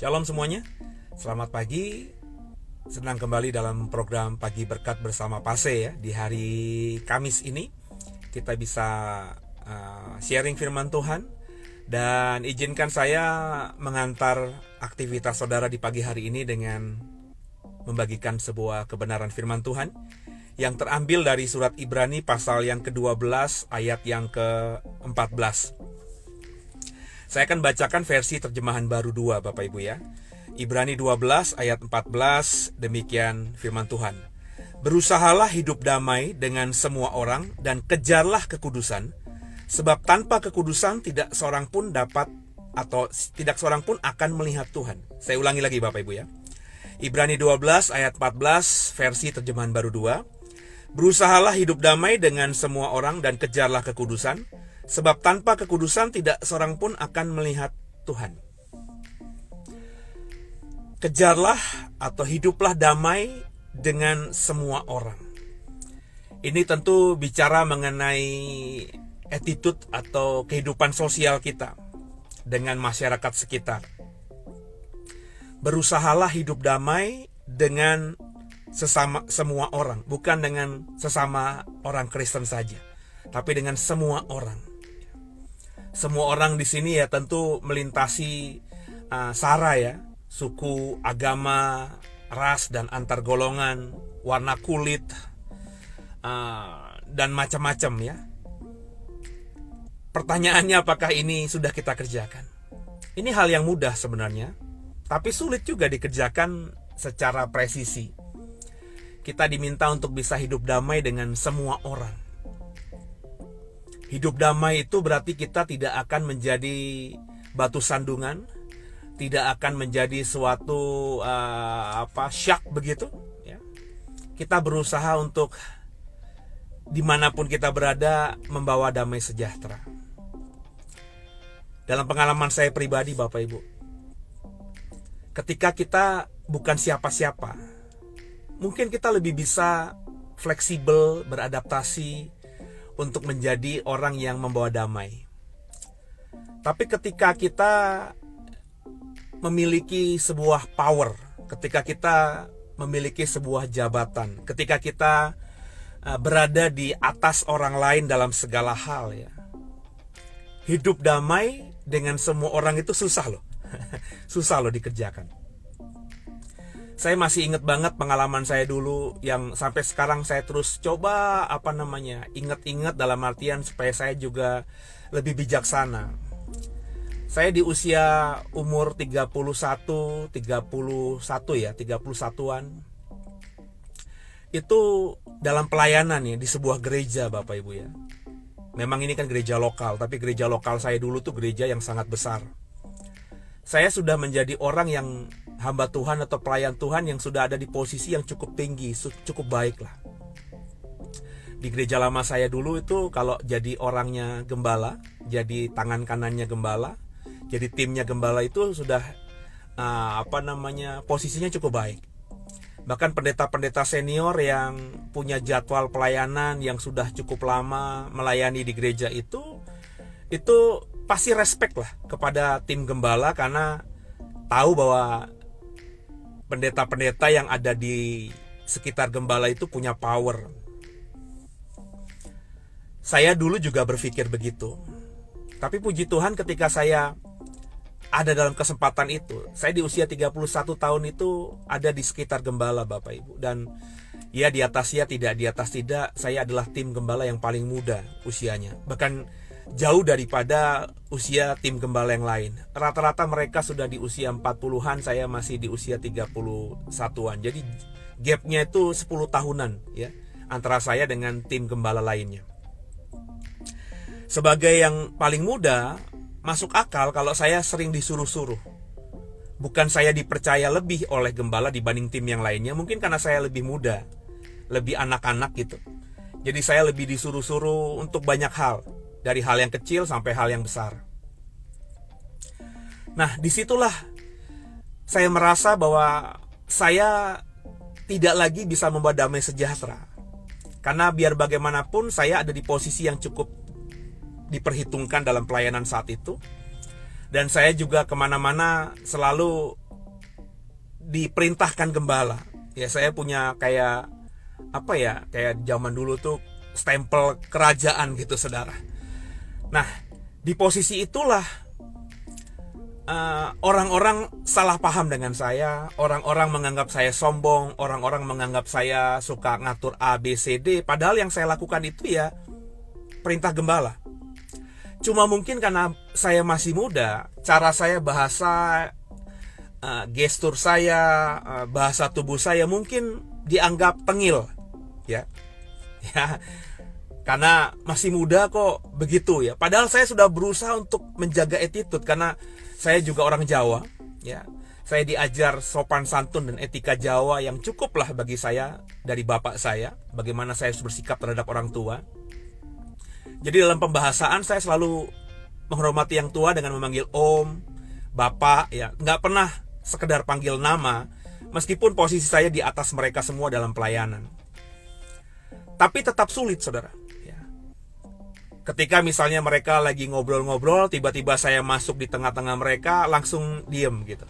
Shalom semuanya, selamat pagi. Senang kembali dalam program Pagi Berkat bersama Pase ya. Di hari Kamis ini kita bisa sharing firman Tuhan. Dan izinkan saya mengantar aktivitas saudara di pagi hari ini dengan membagikan sebuah kebenaran firman Tuhan yang terambil dari surat Ibrani pasal yang ke-12 ayat yang ke-14. Saya akan bacakan versi terjemahan baru 2 Bapak Ibu ya. Ibrani 12 ayat 14, demikian firman Tuhan. Berusahalah hidup damai dengan semua orang dan kejarlah kekudusan, sebab tanpa kekudusan tidak seorang pun dapat atau tidak seorang pun akan melihat Tuhan. Saya ulangi lagi Bapak Ibu ya. Ibrani 12 ayat 14 versi terjemahan baru 2. Berusahalah hidup damai dengan semua orang dan kejarlah kekudusan, sebab tanpa kekudusan tidak seorang pun akan melihat Tuhan. Kejarlah atau hiduplah damai dengan semua orang. Ini tentu bicara mengenai attitude atau kehidupan sosial kita dengan masyarakat sekitar. Berusahalah hidup damai dengan semua orang, bukan dengan sesama orang Kristen saja, tapi dengan semua orang. Semua orang di sini ya tentu melintasi sara ya, suku, agama, ras dan antar golongan, warna kulit dan macam-macam ya. Pertanyaannya apakah ini sudah kita kerjakan? Ini hal yang mudah sebenarnya, tapi sulit juga dikerjakan secara presisi. Kita diminta untuk bisa hidup damai dengan semua orang. Hidup damai itu berarti kita tidak akan menjadi batu sandungan, tidak akan menjadi suatu syak begitu. Ya. Kita berusaha untuk dimanapun kita berada membawa damai sejahtera. Dalam pengalaman saya pribadi Bapak Ibu, ketika kita bukan siapa-siapa, mungkin kita lebih bisa fleksibel, beradaptasi untuk menjadi orang yang membawa damai. Tapi ketika kita memiliki sebuah power, ketika kita memiliki sebuah jabatan, ketika kita berada di atas orang lain dalam segala hal ya, hidup damai dengan semua orang itu susah loh. Susah loh dikerjakan. Saya masih ingat banget pengalaman saya dulu yang sampai sekarang saya terus coba ingat-ingat dalam artian supaya saya juga lebih bijaksana. Saya di usia umur 31-an itu dalam pelayanan ya di sebuah gereja Bapak Ibu ya. Memang ini kan gereja lokal, tapi gereja lokal saya dulu tuh gereja yang sangat besar. Saya sudah menjadi orang yang hamba Tuhan atau pelayan Tuhan yang sudah ada di posisi yang cukup tinggi, cukup baik lah. Di gereja lama saya dulu itu kalau jadi orangnya gembala, jadi tangan kanannya gembala, jadi timnya gembala itu sudah posisinya cukup baik. Bahkan pendeta-pendeta senior yang punya jadwal pelayanan yang sudah cukup lama melayani di gereja itu pasti respect lah kepada tim gembala karena tahu bahwa pendeta-pendeta yang ada di sekitar gembala itu punya power. Saya dulu juga berpikir begitu. Tapi puji Tuhan ketika saya ada dalam kesempatan itu, saya di usia 31 tahun itu ada di sekitar gembala Bapak Ibu. Dan ya di atas ya tidak, di atas tidak, saya adalah tim gembala yang paling muda usianya. Bahkan jauh daripada usia tim gembala yang lain. Rata-rata mereka sudah di usia 40-an, saya masih di usia 31-an. Jadi gapnya itu 10 tahunan ya antara saya dengan tim gembala lainnya. Sebagai yang paling muda, masuk akal kalau saya sering disuruh-suruh. Bukan saya dipercaya lebih oleh gembala dibanding tim yang lainnya, mungkin karena saya lebih muda, lebih anak-anak gitu. Jadi saya lebih disuruh-suruh untuk banyak hal. Dari hal yang kecil sampai hal yang besar. Nah, disitulah saya merasa bahwa saya tidak lagi bisa membawa damai sejahtera. Karena biar bagaimanapun saya ada di posisi yang cukup diperhitungkan dalam pelayanan saat itu. Dan saya juga kemana-mana selalu diperintahkan gembala. Ya, saya punya kayak kayak zaman dulu tuh stempel kerajaan gitu, saudara. Nah, di posisi itulah orang-orang salah paham dengan saya, orang-orang menganggap saya sombong, orang-orang menganggap saya suka ngatur A, B, C, D, padahal yang saya lakukan itu ya perintah gembala. Cuma mungkin karena saya masih muda, cara saya bahasa, gestur saya, bahasa tubuh saya mungkin dianggap tengil, ya, ya, karena masih muda kok begitu ya. Padahal saya sudah berusaha untuk menjaga attitude karena saya juga orang Jawa, ya. Saya diajar sopan santun dan etika Jawa yang cukuplah bagi saya dari bapak saya, bagaimana saya harus bersikap terhadap orang tua. Jadi dalam pembahasan saya selalu menghormati yang tua dengan memanggil om, bapak, ya, nggak pernah sekedar panggil nama, meskipun posisi saya di atas mereka semua dalam pelayanan. Tapi tetap sulit, saudara. Ketika misalnya mereka lagi ngobrol-ngobrol, tiba-tiba saya masuk di tengah-tengah mereka, langsung diem gitu.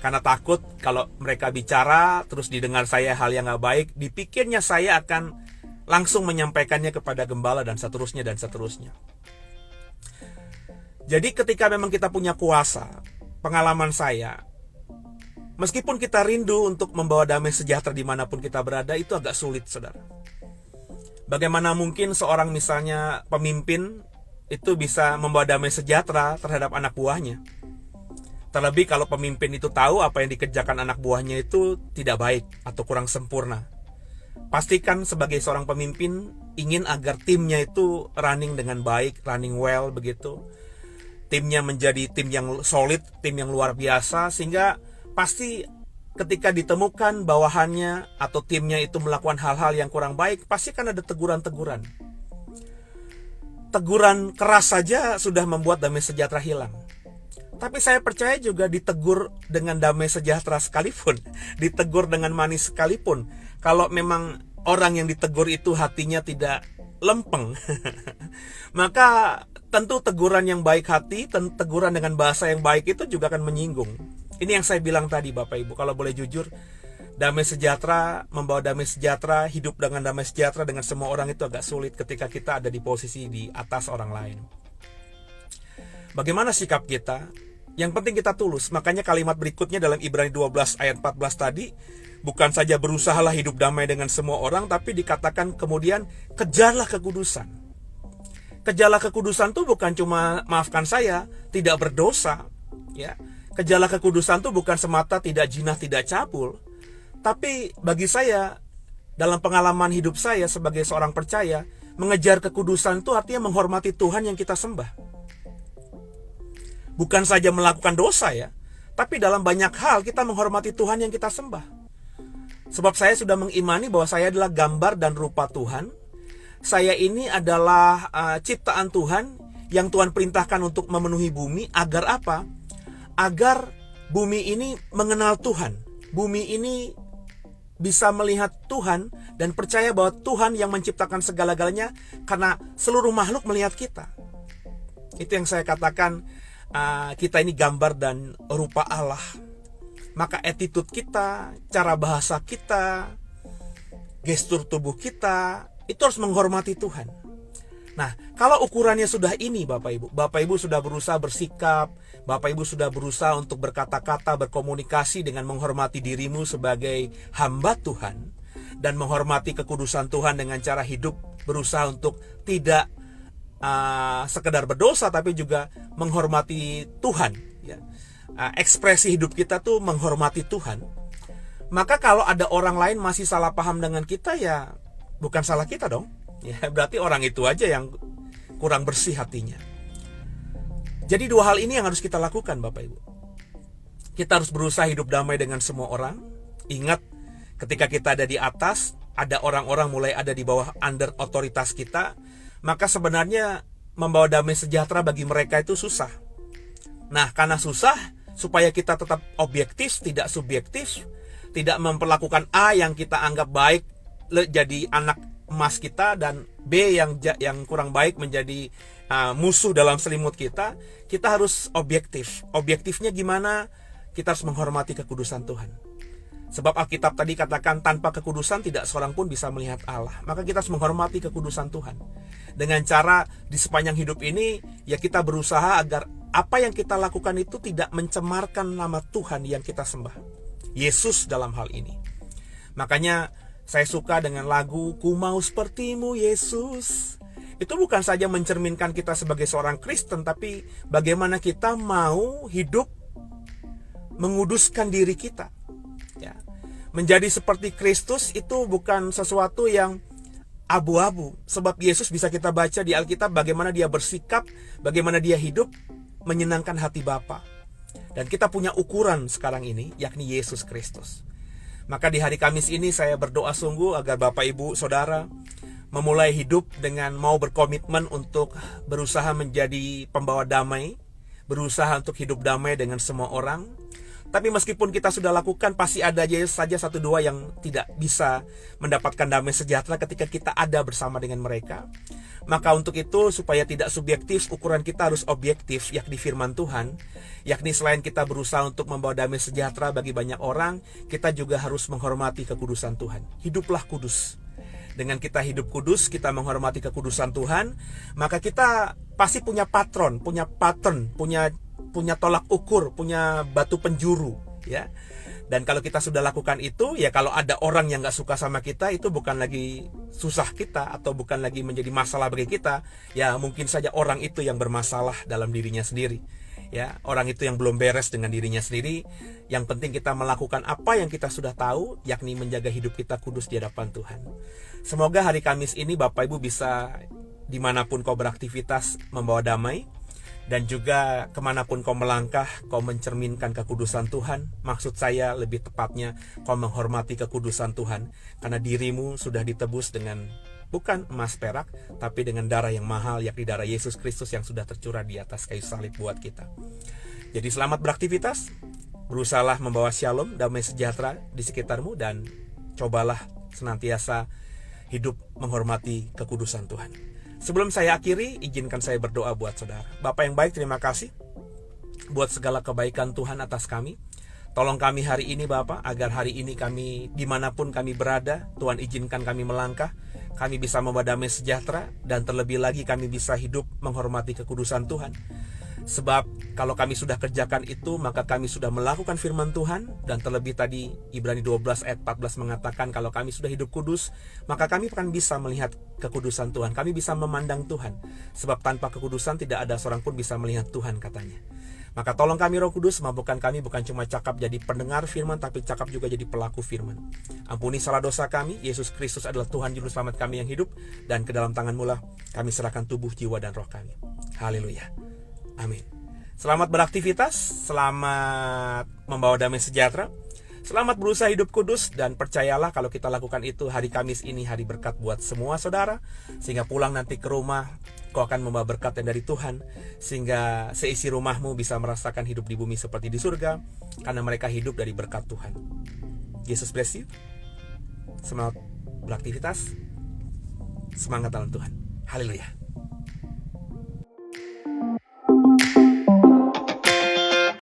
Karena takut kalau mereka bicara, terus didengar saya hal yang gak baik, dipikirnya saya akan langsung menyampaikannya kepada gembala dan seterusnya dan seterusnya. Jadi ketika memang kita punya kuasa, pengalaman saya, meskipun kita rindu untuk membawa damai sejahtera dimanapun kita berada, itu agak sulit, saudara. Bagaimana mungkin seorang misalnya pemimpin itu bisa membawa damai sejahtera terhadap anak buahnya? Terlebih kalau pemimpin itu tahu apa yang dikerjakan anak buahnya itu tidak baik atau kurang sempurna. Pastikan sebagai seorang pemimpin ingin agar timnya itu running dengan baik, running well begitu. Timnya menjadi tim yang solid, tim yang luar biasa, sehingga pasti ketika ditemukan bawahannya atau timnya itu melakukan hal-hal yang kurang baik, pasti kan ada teguran-teguran. Teguran keras saja sudah membuat damai sejahtera hilang. Tapi saya percaya juga ditegur dengan damai sejahtera sekalipun, ditegur dengan manis sekalipun, kalau memang orang yang ditegur itu hatinya tidak lempeng, maka tentu teguran yang baik hati, teguran dengan bahasa yang baik itu juga akan menyinggung. Ini yang saya bilang tadi, Bapak Ibu, kalau boleh jujur, damai sejahtera, membawa damai sejahtera, hidup dengan damai sejahtera dengan semua orang itu agak sulit ketika kita ada di posisi di atas orang lain. Bagaimana sikap kita? Yang penting kita tulus. Makanya kalimat berikutnya dalam Ibrani 12 ayat 14 tadi, bukan saja berusahalah hidup damai dengan semua orang, tapi dikatakan kemudian kejarlah kekudusan. Kejarlah kekudusan itu bukan cuma maafkan saya, tidak berdosa, ya. Kejarlah kekudusan itu bukan semata tidak jinah, tidak cabul. Tapi bagi saya, dalam pengalaman hidup saya sebagai seorang percaya, mengejar kekudusan itu artinya menghormati Tuhan yang kita sembah. Bukan saja melakukan dosa ya, tapi dalam banyak hal kita menghormati Tuhan yang kita sembah. Sebab saya sudah mengimani bahwa saya adalah gambar dan rupa Tuhan. Saya ini adalah ciptaan Tuhan yang Tuhan perintahkan untuk memenuhi bumi. Agar apa? Agar bumi ini mengenal Tuhan. Bumi ini bisa melihat Tuhan dan percaya bahwa Tuhan yang menciptakan segala-galanya, karena seluruh makhluk melihat kita. Itu yang saya katakan, kita ini gambar dan rupa Allah. Maka attitude kita, cara bahasa kita, gestur tubuh kita, itu harus menghormati Tuhan. Nah, kalau ukurannya sudah ini, Bapak Ibu sudah berusaha bersikap, Bapak Ibu sudah berusaha untuk berkata-kata, berkomunikasi dengan menghormati dirimu sebagai hamba Tuhan, dan menghormati kekudusan Tuhan dengan cara hidup, berusaha untuk tidak sekedar berdosa, tapi juga menghormati Tuhan, ya. Ekspresi hidup kita tuh menghormati Tuhan. Maka kalau ada orang lain masih salah paham dengan kita, ya bukan salah kita dong. Ya, berarti orang itu aja yang kurang bersih hatinya. Jadi dua hal ini yang harus kita lakukan, Bapak Ibu. Kita harus berusaha hidup damai dengan semua orang. Ingat, ketika kita ada di atas, ada orang-orang mulai ada di bawah under otoritas kita, maka sebenarnya membawa damai sejahtera bagi mereka itu susah. Nah, karena susah, supaya kita tetap objektif, tidak subjektif, tidak memperlakukan A yang kita anggap baik jadi anak emas kita, dan B yang kurang baik menjadi musuh dalam selimut kita harus objektif. Objektifnya gimana? Kita harus menghormati kekudusan Tuhan. Sebab Alkitab tadi katakan tanpa kekudusan tidak seorang pun bisa melihat Allah. Maka kita harus menghormati kekudusan Tuhan. Dengan cara di sepanjang hidup ini, ya kita berusaha agar apa yang kita lakukan itu tidak mencemarkan nama Tuhan yang kita sembah. Yesus dalam hal ini. Makanya saya suka dengan lagu Ku Mau Sepertimu Yesus. Itu bukan saja mencerminkan kita sebagai seorang Kristen, tapi bagaimana kita mau hidup menguduskan diri kita. Ya. Menjadi seperti Kristus itu bukan sesuatu yang abu-abu. Sebab Yesus bisa kita baca di Alkitab bagaimana dia bersikap, bagaimana dia hidup menyenangkan hati Bapa. Dan kita punya ukuran sekarang ini, yakni Yesus Kristus. Maka di hari Kamis ini saya berdoa sungguh agar Bapak Ibu Saudara memulai hidup dengan mau berkomitmen untuk berusaha menjadi pembawa damai, berusaha untuk hidup damai dengan semua orang. Tapi meskipun kita sudah lakukan, pasti ada saja satu dua yang tidak bisa mendapatkan damai sejahtera ketika kita ada bersama dengan mereka. Maka untuk itu, supaya tidak subjektif, ukuran kita harus objektif, yakni firman Tuhan. Yakni selain kita berusaha untuk membawa damai sejahtera bagi banyak orang, kita juga harus menghormati kekudusan Tuhan. Hiduplah kudus. Dengan kita hidup kudus, kita menghormati kekudusan Tuhan, maka kita pasti punya patron, punya pattern, punya tolak ukur, punya batu penjuru, ya. Dan kalau kita sudah lakukan itu, ya kalau ada orang yang gak suka sama kita, itu bukan lagi susah kita, atau bukan lagi menjadi masalah bagi kita. Ya mungkin saja orang itu yang bermasalah dalam dirinya sendiri, ya. Orang itu yang belum beres dengan dirinya sendiri. Yang penting kita melakukan apa yang kita sudah tahu, yakni menjaga hidup kita kudus di hadapan Tuhan. Semoga hari Kamis ini Bapak Ibu bisa dimanapun kau beraktivitas membawa damai. Dan juga kemanapun kau melangkah, kau mencerminkan kekudusan Tuhan. Maksud saya lebih tepatnya, kau menghormati kekudusan Tuhan. Karena dirimu sudah ditebus dengan bukan emas perak, tapi dengan darah yang mahal, yakni darah Yesus Kristus yang sudah tercurah di atas kayu salib buat kita. Jadi selamat beraktivitas, berusahalah membawa shalom, damai sejahtera di sekitarmu, dan cobalah senantiasa hidup menghormati kekudusan Tuhan. Sebelum saya akhiri, izinkan saya berdoa buat saudara. Bapak yang baik, terima kasih buat segala kebaikan Tuhan atas kami. Tolong kami hari ini Bapak, agar hari ini kami dimanapun kami berada, Tuhan izinkan kami melangkah, kami bisa membawa damai sejahtera, dan terlebih lagi kami bisa hidup menghormati kekudusan Tuhan. Sebab kalau kami sudah kerjakan itu, maka kami sudah melakukan firman Tuhan. Dan terlebih tadi Ibrani 12 ayat 14 mengatakan kalau kami sudah hidup kudus, maka kami akan bisa melihat kekudusan Tuhan. Kami bisa memandang Tuhan. Sebab tanpa kekudusan tidak ada seorang pun bisa melihat Tuhan, katanya. Maka tolong kami Roh Kudus, mampukan kami bukan cuma cakap jadi pendengar firman, tapi cakap juga jadi pelaku firman. Ampuni salah dosa kami. Yesus Kristus adalah Tuhan Juru Selamat kami yang hidup, dan ke dalam tangan-Mu lah kami serahkan tubuh, jiwa, dan roh kami. Haleluya. Amin. Selamat beraktivitas, selamat membawa damai sejahtera, selamat berusaha hidup kudus, dan percayalah kalau kita lakukan itu, hari Kamis ini hari berkat buat semua saudara, sehingga pulang nanti ke rumah kau akan membawa berkat yang dari Tuhan, sehingga seisi rumahmu bisa merasakan hidup di bumi seperti di surga, karena mereka hidup dari berkat Tuhan. Yesus bless you. Semangat beraktivitas, semangat dalam Tuhan. Haleluya.